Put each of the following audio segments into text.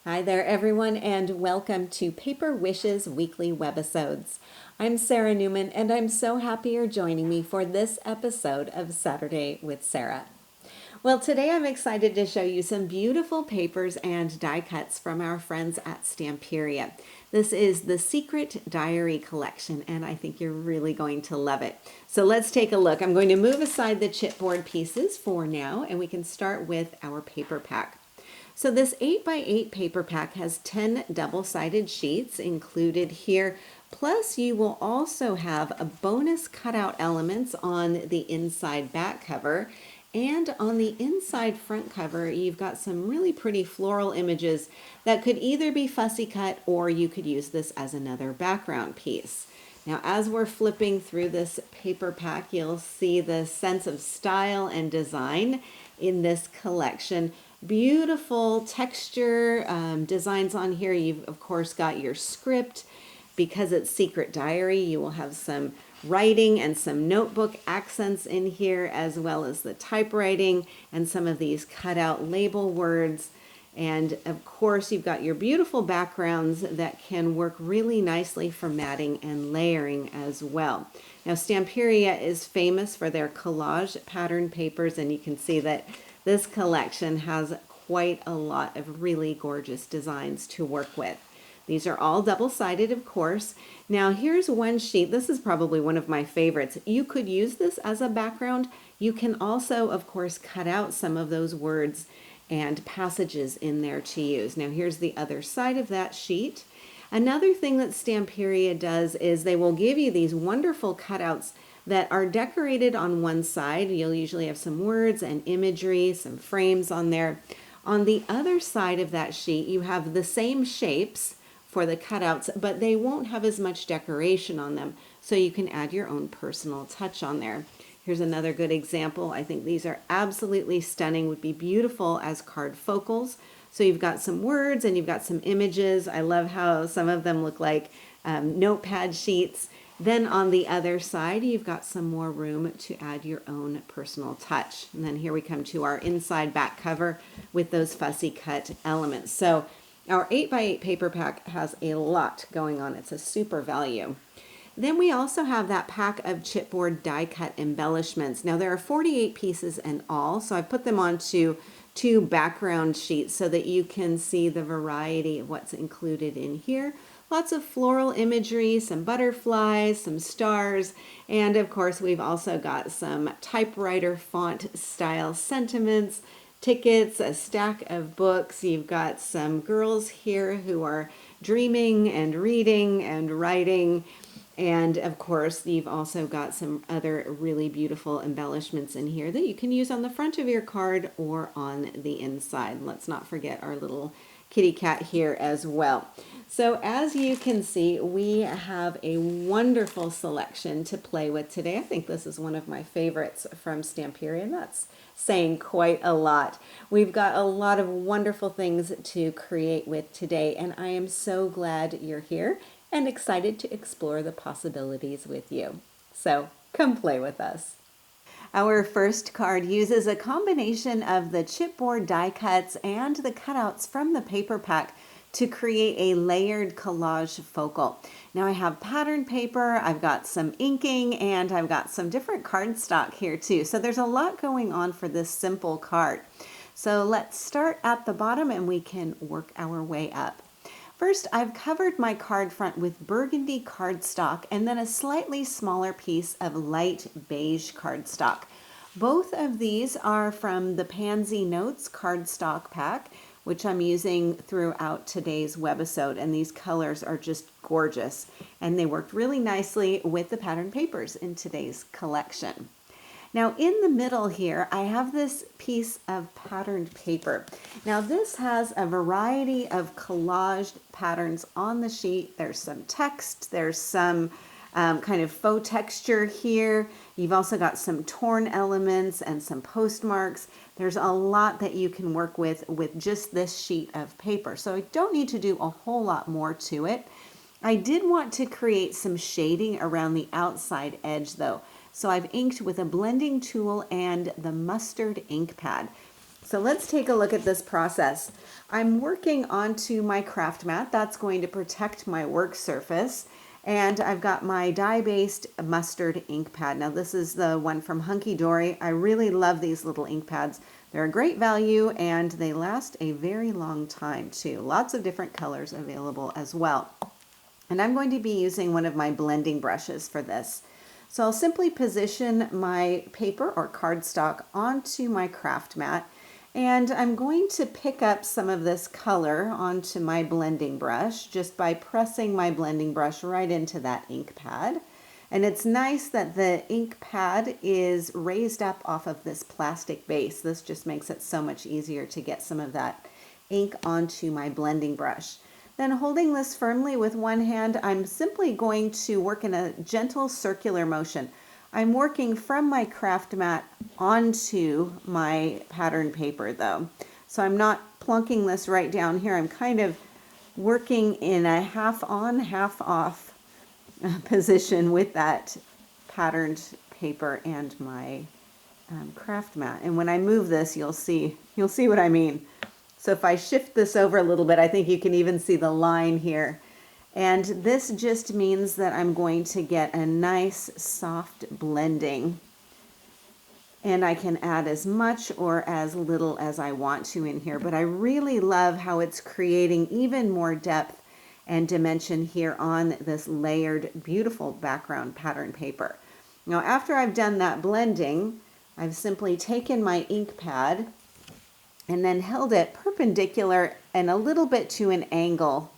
Hi there, everyone, and welcome to Paper Wishes weekly webisodes. I'm Sara Newman, and I'm so happy you're joining me for this episode of Saturday with Sara. Well, today I'm excited to show you some beautiful papers and die cuts from our friends at Stamperia. This is the Secret Diary collection, and I think you're really going to love it. So let's take a look. I'm going to move aside the chipboard pieces for now, and we can start with our paper pack. So this 8x8 paper pack has 10 double-sided sheets included here. Plus you will also have a bonus cutout elements on the inside back cover. And on the inside front cover, you've got some really pretty floral images that could either be fussy cut or you could use this as another background piece. Now, as we're flipping through this paper pack, you'll see the sense of style and design in this collection. Beautiful texture designs on here. You've, of course, got your script. Because it's Secret Diary, you will have some writing and some notebook accents in here, as well as the typewriting and some of these cutout label words. And of course, you've got your beautiful backgrounds that can work really nicely for matting and layering as well. Now, Stamperia is famous for their collage pattern papers, and you can see that this collection has quite a lot of really gorgeous designs to work with. These are all double-sided, of course. Now, here's one sheet. This is probably one of my favorites. You could use this as a background. You can also, of course, cut out some of those words and passages in there to use. Now, here's the other side of that sheet. Another thing that Stamperia does is they will give you these wonderful cutouts that are decorated on one side. You'll usually have some words and imagery, some frames on there. On the other side of that sheet, you have the same shapes for the cutouts, but they won't have as much decoration on them, so you can add your own personal touch on there. Here's another good example. I think these are absolutely stunning, would be beautiful as card focals. So you've got some words and you've got some images. I love how some of them look like notepad sheets. Then on the other side, you've got some more room to add your own personal touch. And then here we come to our inside back cover with those fussy cut elements. So our 8x8 paper pack has a lot going on. It's a super value. Then we also have that pack of chipboard die cut embellishments. Now there are 48 pieces in all, so I put them onto two background sheets so that you can see the variety of what's included in here. Lots of floral imagery, some butterflies, some stars, and of course we've also got some typewriter font style sentiments, tickets, a stack of books. You've got some girls here who are dreaming and reading and writing. And of course, you've also got some other really beautiful embellishments in here that you can use on the front of your card or on the inside. Let's not forget our little kitty cat here as well. So as you can see, we have a wonderful selection to play with today. I think this is one of my favorites from Stamperia, and that's saying quite a lot. We've got a lot of wonderful things to create with today, and I am so glad you're here and excited to explore the possibilities with you. So come play with us. Our first card uses a combination of the chipboard die cuts and the cutouts from the paper pack to create a layered collage focal. Now I have pattern paper, I've got some inking, and I've got some different cardstock here too. So there's a lot going on for this simple card. So let's start at the bottom and we can work our way up. First, I've covered my card front with burgundy cardstock and then a slightly smaller piece of light beige cardstock. Both of these are from the Pansy Notes cardstock pack, which I'm using throughout today's webisode, and these colors are just gorgeous, and they worked really nicely with the pattern papers in today's collection. Now in the middle here, I have this piece of patterned paper. Now this has a variety of collaged patterns on the sheet. There's some text, there's some kind of faux texture here. You've also got some torn elements and some postmarks. There's a lot that you can work with just this sheet of paper. So I don't need to do a whole lot more to it. I did want to create some shading around the outside edge though. So I've inked with a blending tool and the mustard ink pad. So let's take a look at this process. I'm working onto my craft mat. That's going to protect my work surface. And I've got my dye-based mustard ink pad. Now this is the one from Hunky Dory. I really love these little ink pads. They're a great value and they last a very long time too. Lots of different colors available as well. And I'm going to be using one of my blending brushes for this. So I'll simply position my paper or cardstock onto my craft mat, and I'm going to pick up some of this color onto my blending brush just by pressing my blending brush right into that ink pad. And it's nice that the ink pad is raised up off of this plastic base. This just makes it so much easier to get some of that ink onto my blending brush. Then holding this firmly with one hand, I'm simply going to work in a gentle circular motion. I'm working from my craft mat onto my pattern paper though. So I'm not plunking this right down here. I'm kind of working in a half on, half off position with that patterned paper and my craft mat. And when I move this, you'll see what I mean. So if I shift this over a little bit, I think you can even see the line here. And this just means that I'm going to get a nice soft blending. And I can add as much or as little as I want to in here. But I really love how it's creating even more depth and dimension here on this layered, beautiful background pattern paper. Now, after I've done that blending, I've simply taken my ink pad and then held it perpendicular and a little bit to an angle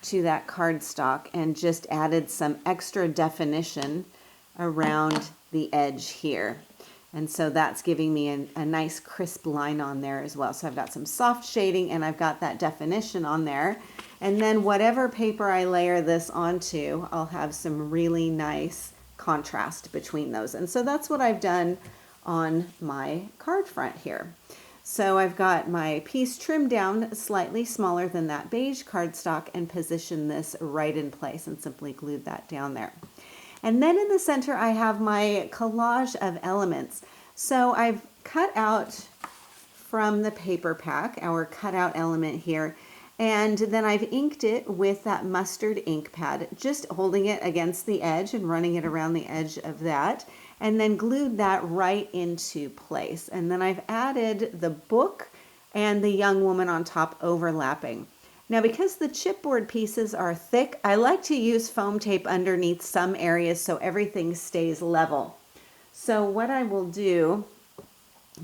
to that cardstock and just added some extra definition around the edge here. And so that's giving me a nice crisp line on there as well. So I've got some soft shading and I've got that definition on there. And then whatever paper I layer this onto, I'll have some really nice contrast between those. And so that's what I've done on my card front here. So I've got my piece trimmed down slightly smaller than that beige cardstock and positioned this right in place and simply glued that down there. And then in the center I have my collage of elements. So I've cut out from the paper pack our cutout element here, and then I've inked it with that mustard ink pad, just holding it against the edge and running it around the edge of that, and then glued that right into place. And then I've added the book and the young woman on top overlapping. Now, because the chipboard pieces are thick, I like to use foam tape underneath some areas so everything stays level. So what I will do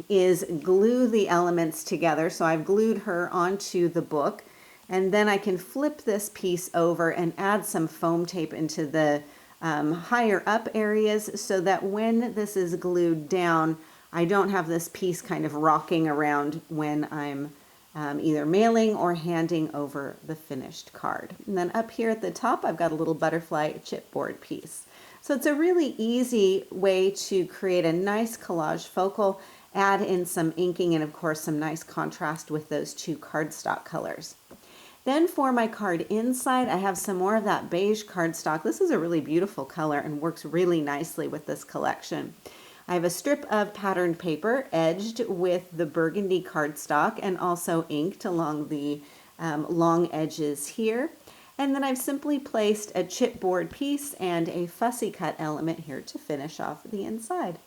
is glue the elements together. So I've glued her onto the book, and then I can flip this piece over and add some foam tape into the higher up areas so that when this is glued down, I don't have this piece kind of rocking around when I'm either mailing or handing over the finished card. And then up here at the top, I've got a little butterfly chipboard piece. So it's a really easy way to create a nice collage focal, add in some inking, and of course some nice contrast with those two cardstock colors. Then for my card inside, I have some more of that beige cardstock. This is a really beautiful color and works really nicely with this collection. I have a strip of patterned paper edged with the burgundy cardstock and also inked along the long edges here. And then I've simply placed a chipboard piece and a fussy cut element here to finish off the inside.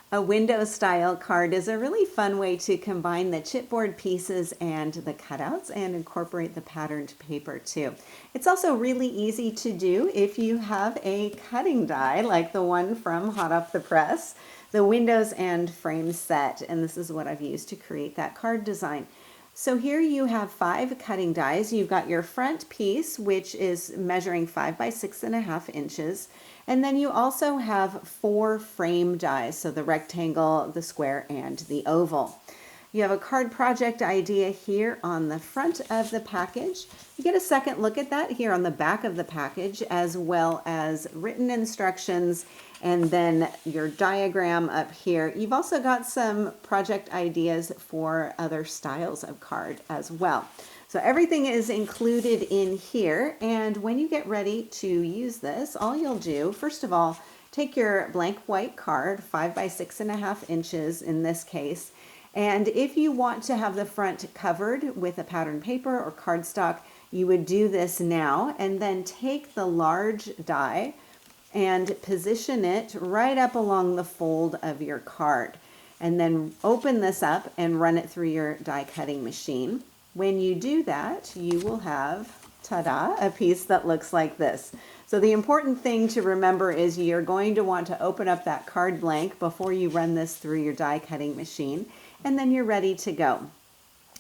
A window style card is a really fun way to combine the chipboard pieces and the cutouts and incorporate the patterned paper too. It's also really easy to do if you have a cutting die like the one from Hot Off the Press, the windows and frame set, and this is what I've used to create that card design. So here you have 5 cutting dies. You've got your front piece, which is measuring 5 by 6.5 inches. And then you also have 4 frame dies, so the rectangle, the square, and the oval. You have a card project idea here on the front of the package. You get a second look at that here on the back of the package, as well as written instructions and then your diagram up here. You've also got some project ideas for other styles of card as well. So everything is included in here, and when you get ready to use this, all you'll do, first of all, take your blank white card, 5 by 6.5 inches in this case, And if you want to have the front covered with a pattern paper or cardstock, you would do this now and then take the large die and position it right up along the fold of your card. And then open this up and run it through your die cutting machine. When you do that, you will have, ta-da, a piece that looks like this. So the important thing to remember is you're going to want to open up that card blank before you run this through your die cutting machine, and then you're ready to go.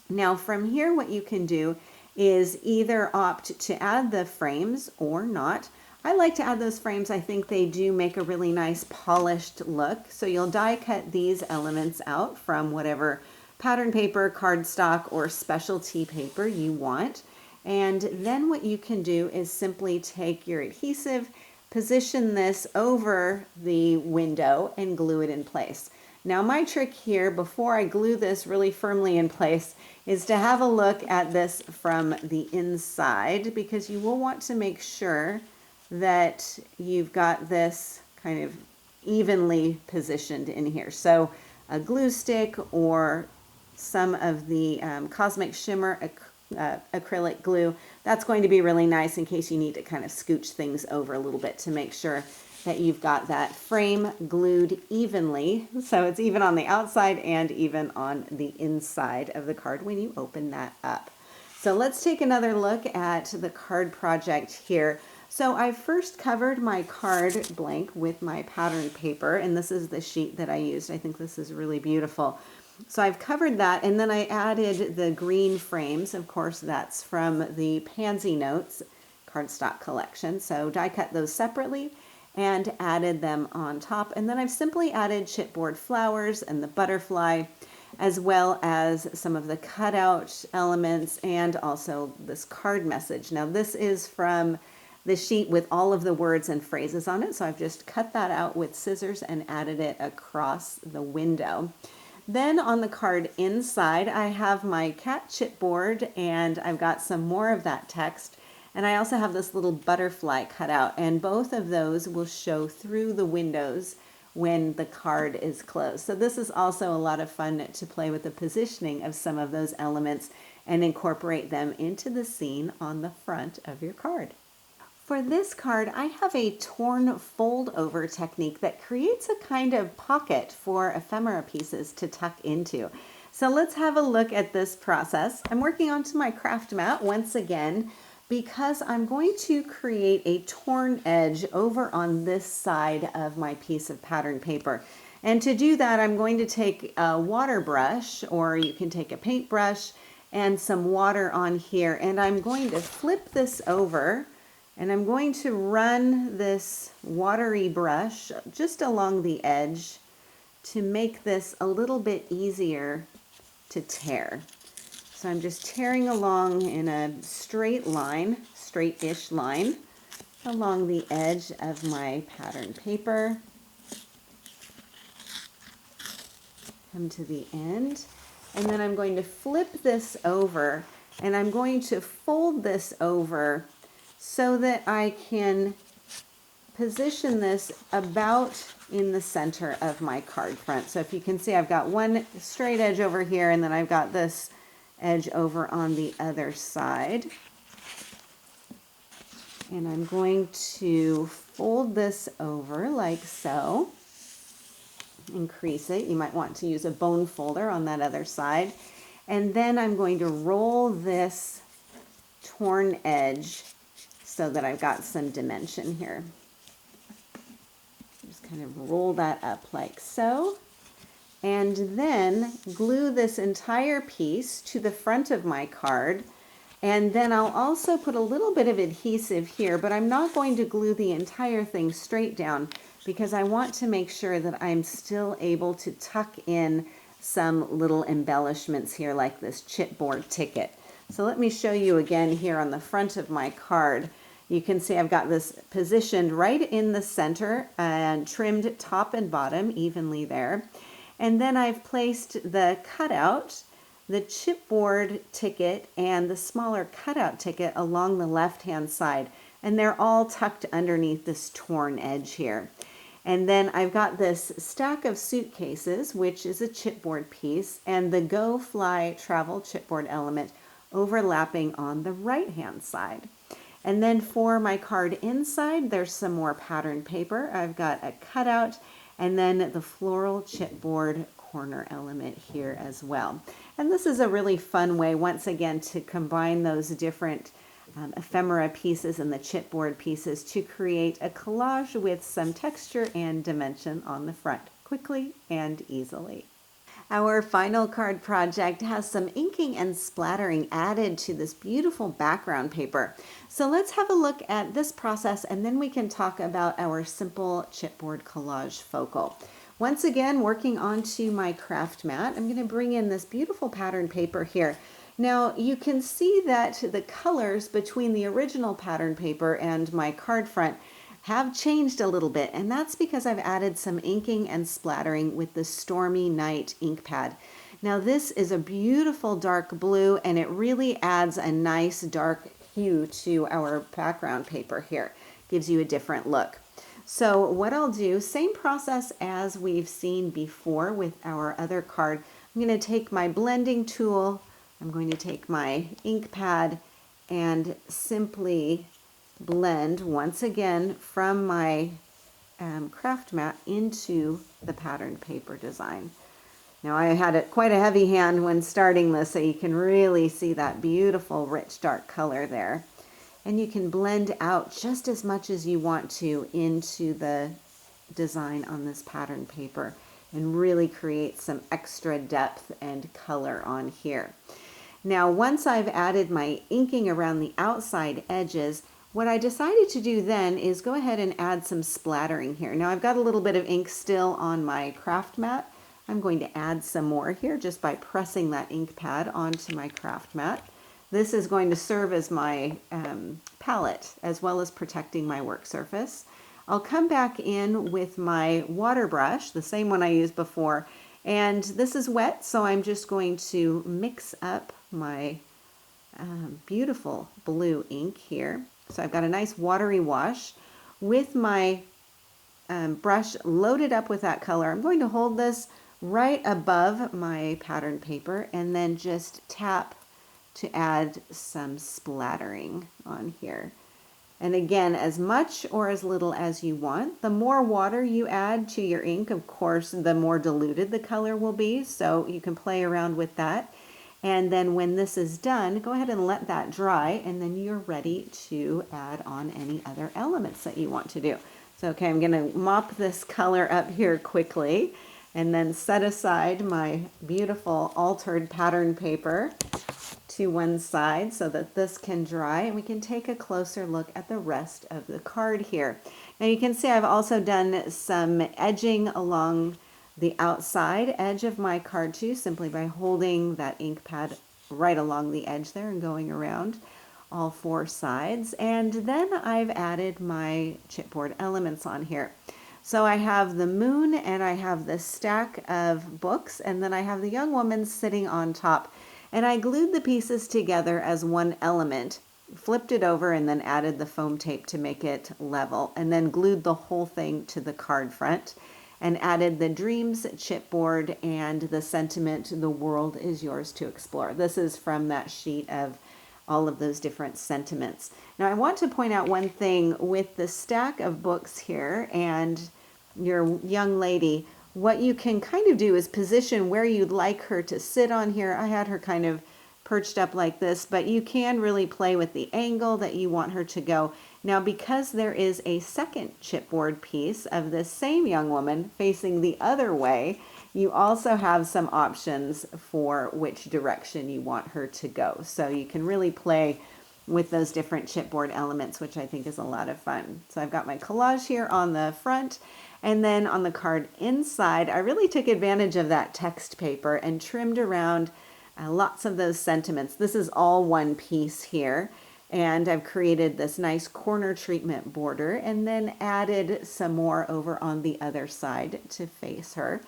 Now from here, what you can do is either opt to add the frames or not. I like to add those frames. I think they do make a really nice polished look. So you'll die cut these elements out from whatever pattern paper, cardstock, or specialty paper you want. And then what you can do is simply take your adhesive, position this over the window, and glue it in place. Now my trick here, before I glue this really firmly in place, is to have a look at this from the inside, because you will want to make sure that you've got this kind of evenly positioned in here. So a glue stick or some of the Cosmic Shimmer acrylic glue, that's going to be really nice in case you need to kind of scooch things over a little bit to make sure that you've got that frame glued evenly, so it's even on the outside and even on the inside of the card when you open that up. So let's take another look at the card project here. So I first covered my card blank with my pattern paper, and this is the sheet that I used. I think this is really beautiful. So I've covered that, and then I added the green frames. Of course, that's from the Pansy Notes cardstock collection. So die cut those separately and added them on top. And then I've simply added chipboard flowers and the butterfly, as well as some of the cutout elements and also this card message. Now this is from the sheet with all of the words and phrases on it. So I've just cut that out with scissors and added it across the window. Then on the card inside, I have my cat chipboard, and I've got some more of that text. And I also have this little butterfly cut out, and both of those will show through the windows when the card is closed. So this is also a lot of fun to play with the positioning of some of those elements and incorporate them into the scene on the front of your card. For this card, I have a torn fold over technique that creates a kind of pocket for ephemera pieces to tuck into. So let's have a look at this process. I'm working onto my craft mat once again because I'm going to create a torn edge over on this side of my piece of pattern paper. And to do that, I'm going to take a water brush, or you can take a paintbrush, and some water on here. And I'm going to flip this over, and I'm going to run this watery brush just along the edge to make this a little bit easier to tear. So I'm just tearing along in a straight line, straight-ish line, along the edge of my pattern paper. Come to the end, and then I'm going to flip this over, and I'm going to fold this over so that I can position this about in the center of my card front. So if you can see, I've got one straight edge over here, and then I've got this edge over on the other side. And I'm going to fold this over like so. Increase it. You might want to use a bone folder on that other side. And then I'm going to roll this torn edge so that I've got some dimension here. Just kind of roll that up like so. And then glue this entire piece to the front of my card. And then I'll also put a little bit of adhesive here, but I'm not going to glue the entire thing straight down because I want to make sure that I'm still able to tuck in some little embellishments here like this chipboard ticket. So let me show you again here on the front of my card. You can see I've got this positioned right in the center and trimmed top and bottom evenly there. And then I've placed the cutout, the chipboard ticket, and the smaller cutout ticket along the left-hand side. And they're all tucked underneath this torn edge here. And then I've got this stack of suitcases, which is a chipboard piece, and the Go Fly travel chipboard element overlapping on the right-hand side. And then for my card inside, there's some more pattern paper. I've got a cutout and then the floral chipboard corner element here as well. And this is a really fun way, once again, to combine those different ephemera pieces and the chipboard pieces to create a collage with some texture and dimension on the front, quickly and easily. Our final card project has some inking and splattering added to this beautiful background paper. So let's have a look at this process and then we can talk about our simple chipboard collage focal. Once again, working onto my craft mat, I'm going to bring in this beautiful pattern paper here. Now you can see that the colors between the original pattern paper and my card front have changed a little bit, and that's because I've added some inking and splattering with the Stormy Night ink pad. Now this is a beautiful dark blue and it really adds a nice dark hue to our background paper here. Gives you a different look. So what I'll do, same process as we've seen before with our other card. I'm going to take my blending tool, I'm going to take my ink pad and simply blend once again from my craft mat into the patterned paper design. Now I had quite a heavy hand when starting this, so you can really see that beautiful rich dark color there. And you can blend out just as much as you want to into the design on this patterned paper and really create some extra depth and color on here. Now once I've added my inking around the outside edges, what I decided to do then is go ahead and add some splattering here. Now I've got a little bit of ink still on my craft mat. I'm going to add some more here just by pressing that ink pad onto my craft mat. This is going to serve as my palette as well as protecting my work surface. I'll come back in with my water brush, the same one I used before, and this is wet, so I'm just going to mix up my beautiful blue ink here. So I've got a nice watery wash with my brush loaded up with that color. I'm going to hold this right above my pattern paper and then just tap to add some splattering on here. And again, as much or as little as you want. The more water you add to your ink, of course, the more diluted the color will be. So you can play around with that. And then when this is done, go ahead and let that dry, and then you're ready to add on any other elements that you want to do. So, okay, I'm going to mop this color up here quickly, and then set aside my beautiful altered pattern paper to one side so that this can dry, and we can take a closer look at the rest of the card here. Now you can see I've also done some edging along the outside edge of my card too, simply by holding that ink pad right along the edge there and going around all four sides. And then I've added my chipboard elements on here. So I have the moon and I have this stack of books, and then I have the young woman sitting on top. And I glued the pieces together as one element, flipped it over, and then added the foam tape to make it level, and then glued the whole thing to the card front and added the dreams chipboard and the sentiment, the world is yours to explore. This is from that sheet of all of those different sentiments. Now I want to point out one thing with the stack of books here and your young lady. What you can kind of do is position where you'd like her to sit on here. I had her kind of perched up like this, but you can really play with the angle that you want her to go. Now, because there is a second chipboard piece of this same young woman facing the other way, you also have some options for which direction you want her to go. So you can really play with those different chipboard elements, which I think is a lot of fun. So I've got my collage here on the front, and then on the card inside, I really took advantage of that text paper and trimmed around lots of those sentiments. This is all one piece here, and I've created this nice corner treatment border and then added some more over on the other side to face her.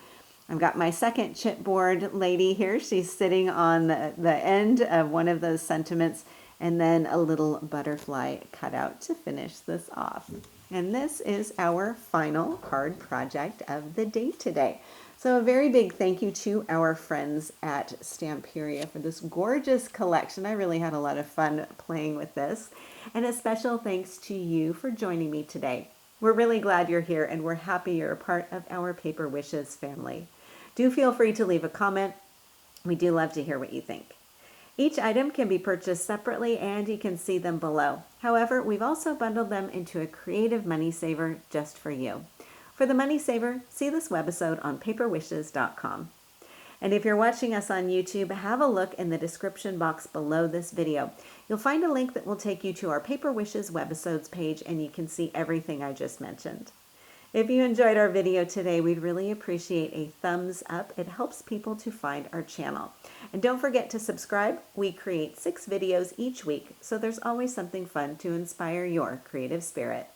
I've got my second chipboard lady here. She's sitting on the end of one of those sentiments, and then a little butterfly cut out to finish this off. And this is our final card project of the day today. So a very big thank you to our friends at Stamperia for this gorgeous collection. I really had a lot of fun playing with this. And a special thanks to you for joining me today. We're really glad you're here and we're happy you're a part of our Paper Wishes family. Do feel free to leave a comment. We do love to hear what you think. Each item can be purchased separately and you can see them below. However, we've also bundled them into a creative money saver just for you. For the money saver, see this webisode on paperwishes.com. And if you're watching us on YouTube, have a look in the description box below this video. You'll find a link that will take you to our Paper Wishes webisodes page and you can see everything I just mentioned. If you enjoyed our video today, we'd really appreciate a thumbs up. It helps people to find our channel. And don't forget to subscribe. We create 6 videos each week, so there's always something fun to inspire your creative spirit.